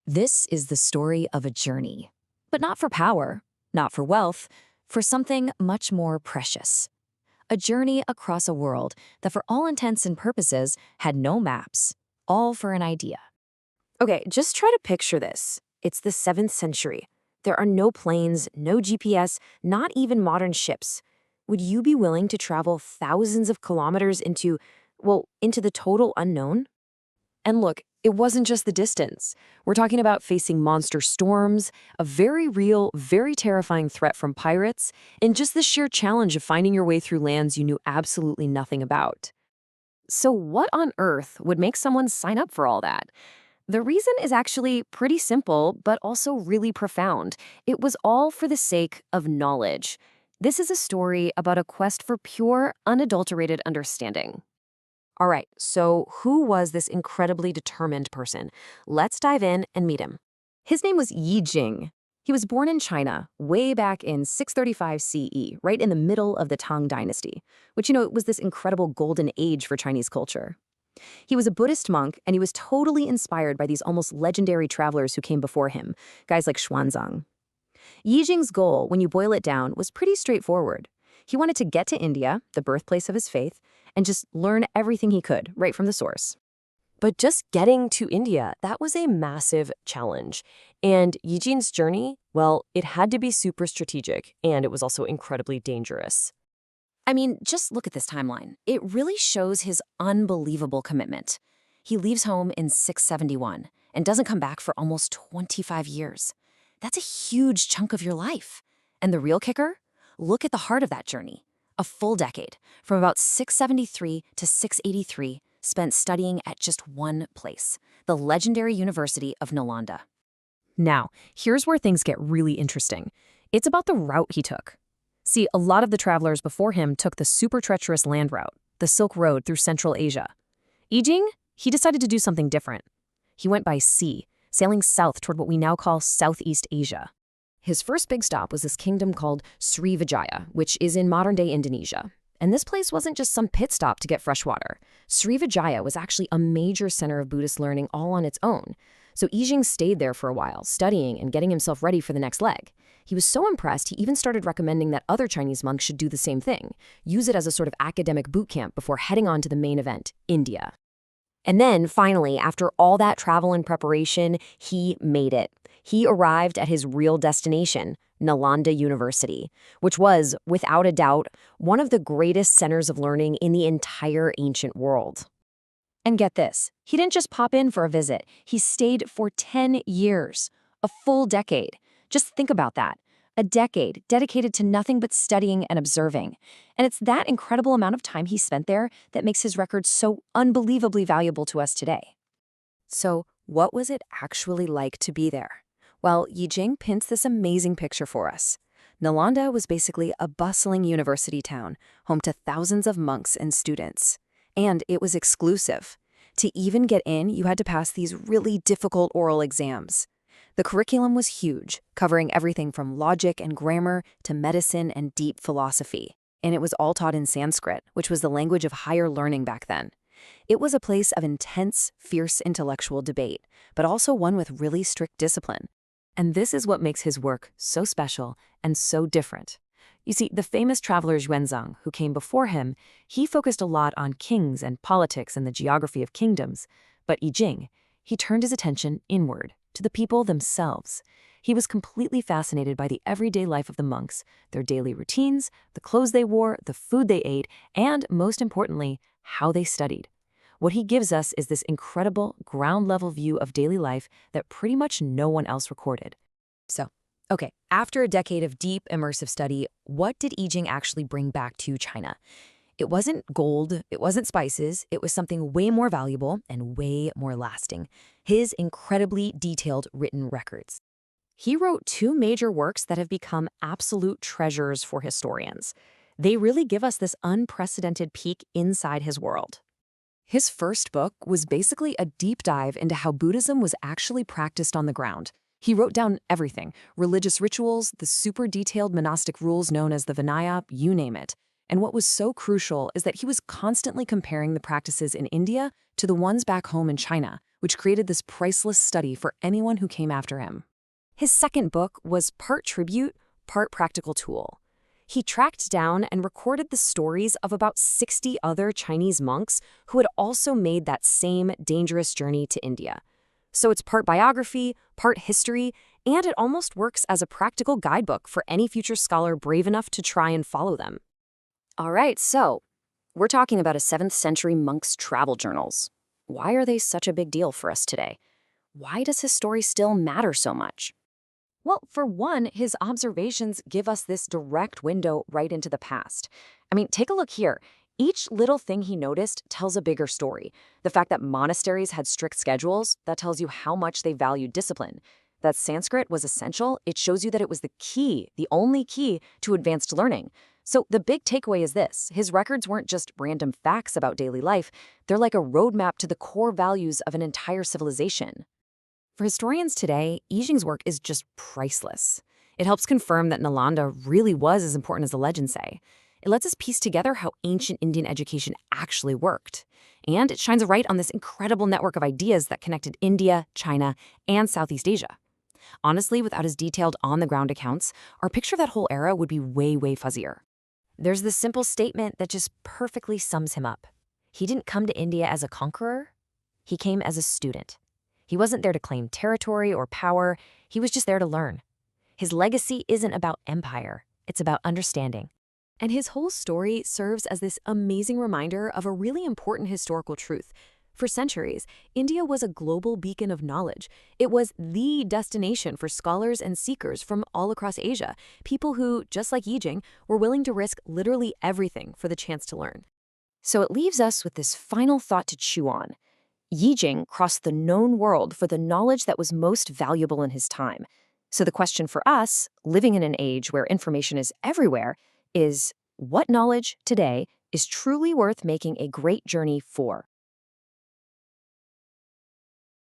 This is the story of a journey, but not for power, not for wealth, for something much more precious. A journey across a world that for all intents and purposes had no maps, all for an idea. Okay, just try to picture this. It's the 7th century. There are no planes, no GPS, not even modern ships. Would you be willing to travel thousands of kilometers into the total unknown? And look, it wasn't just the distance. We're talking about facing monster storms, a very real, very terrifying threat from pirates, and just the sheer challenge of finding your way through lands you knew absolutely nothing about. So what on earth would make someone sign up for all that? The reason is actually pretty simple, but also really profound. It was all for the sake of knowledge. This is a story about a quest for pure, unadulterated understanding. All right, so who was this incredibly determined person? Let's dive in and meet him. His name was Yijing. He was born in China way back in 635 CE, right in the middle of the Tang Dynasty, which, it was this incredible golden age for Chinese culture. He was a Buddhist monk, and he was totally inspired by these almost legendary travelers who came before him, guys like Xuanzang. Yijing's goal, when you boil it down, was pretty straightforward. He wanted to get to India, the birthplace of his faith, and just learn everything he could, right from the source. But just getting to India, that was a massive challenge. And Yijing's journey, well, it had to be super strategic, and it was also incredibly dangerous. I mean, just look at this timeline. It really shows his unbelievable commitment. He leaves home in 671 and doesn't come back for almost 25 years. That's a huge chunk of your life. And the real kicker? Look at the heart of that journey. A full decade, from about 673 to 683, spent studying at just one place, the legendary University of Nalanda. Now, here's where things get really interesting. It's about the route he took. See, a lot of the travelers before him took the super treacherous land route, the Silk Road through Central Asia. Yijing, he decided to do something different. He went by sea, sailing south toward what we now call Southeast Asia. His first big stop was this kingdom called Srivijaya, which is in modern-day Indonesia. And this place wasn't just some pit stop to get fresh water. Srivijaya was actually a major center of Buddhist learning all on its own. So Yijing stayed there for a while, studying and getting himself ready for the next leg. He was so impressed, he even started recommending that other Chinese monks should do the same thing, use it as a sort of academic boot camp before heading on to the main event, India. And then, finally, after all that travel and preparation, he made it. He arrived at his real destination, Nalanda University, which was, without a doubt, one of the greatest centers of learning in the entire ancient world. And get this, he didn't just pop in for a visit. He stayed for 10 years, a full decade. Just think about that. A decade dedicated to nothing but studying and observing. And it's that incredible amount of time he spent there that makes his record so unbelievably valuable to us today. So, what was it actually like to be there? Well, Yijing paints this amazing picture for us. Nalanda was basically a bustling university town, home to thousands of monks and students. And it was exclusive. To even get in, you had to pass these really difficult oral exams. The curriculum was huge, covering everything from logic and grammar to medicine and deep philosophy. And it was all taught in Sanskrit, which was the language of higher learning back then. It was a place of intense, fierce intellectual debate, but also one with really strict discipline. And this is what makes his work so special and so different. You see, the famous traveler Xuanzang, who came before him, he focused a lot on kings and politics and the geography of kingdoms. But Yijing, he turned his attention inward, to the people themselves. He was completely fascinated by the everyday life of the monks, their daily routines, the clothes they wore, the food they ate, and, most importantly, how they studied. What he gives us is this incredible, ground-level view of daily life that pretty much no one else recorded. So, okay, after a decade of deep, immersive study, what did Yijing actually bring back to China? It wasn't gold, it wasn't spices, it was something way more valuable and way more lasting: his incredibly detailed written records. He wrote 2 major works that have become absolute treasures for historians. They really give us this unprecedented peek inside his world. His first book was basically a deep dive into how Buddhism was actually practiced on the ground. He wrote down everything: religious rituals, the super detailed monastic rules known as the Vinaya, you name it. And what was so crucial is that he was constantly comparing the practices in India to the ones back home in China, which created this priceless study for anyone who came after him. His second book was part tribute, part practical tool. He tracked down and recorded the stories of about 60 other Chinese monks who had also made that same dangerous journey to India. So it's part biography, part history, and it almost works as a practical guidebook for any future scholar brave enough to try and follow them. All right, so we're talking about a 7th century monk's travel journals. Why are they such a big deal for us today? Why does his story still matter so much? Well, for one, his observations give us this direct window right into the past. I mean, take a look here. Each little thing he noticed tells a bigger story. The fact that monasteries had strict schedules, that tells you how much they valued discipline. That Sanskrit was essential, it shows you that it was the key, the only key to advanced learning. So the big takeaway is this: his records weren't just random facts about daily life, they're like a roadmap to the core values of an entire civilization. For historians today, Yijing's work is just priceless. It helps confirm that Nalanda really was as important as the legends say. It lets us piece together how ancient Indian education actually worked. And it shines a light on this incredible network of ideas that connected India, China, and Southeast Asia. Honestly, without his detailed on-the-ground accounts, our picture of that whole era would be way, way fuzzier. There's this simple statement that just perfectly sums him up. He didn't come to India as a conqueror. He came as a student. He wasn't there to claim territory or power. He was just there to learn. His legacy isn't about empire. It's about understanding. And his whole story serves as this amazing reminder of a really important historical truth. For centuries, India was a global beacon of knowledge. It was the destination for scholars and seekers from all across Asia, people who, just like Yijing, were willing to risk literally everything for the chance to learn. So it leaves us with this final thought to chew on. Yijing crossed the known world for the knowledge that was most valuable in his time. So the question for us, living in an age where information is everywhere, is what knowledge today is truly worth making a great journey for?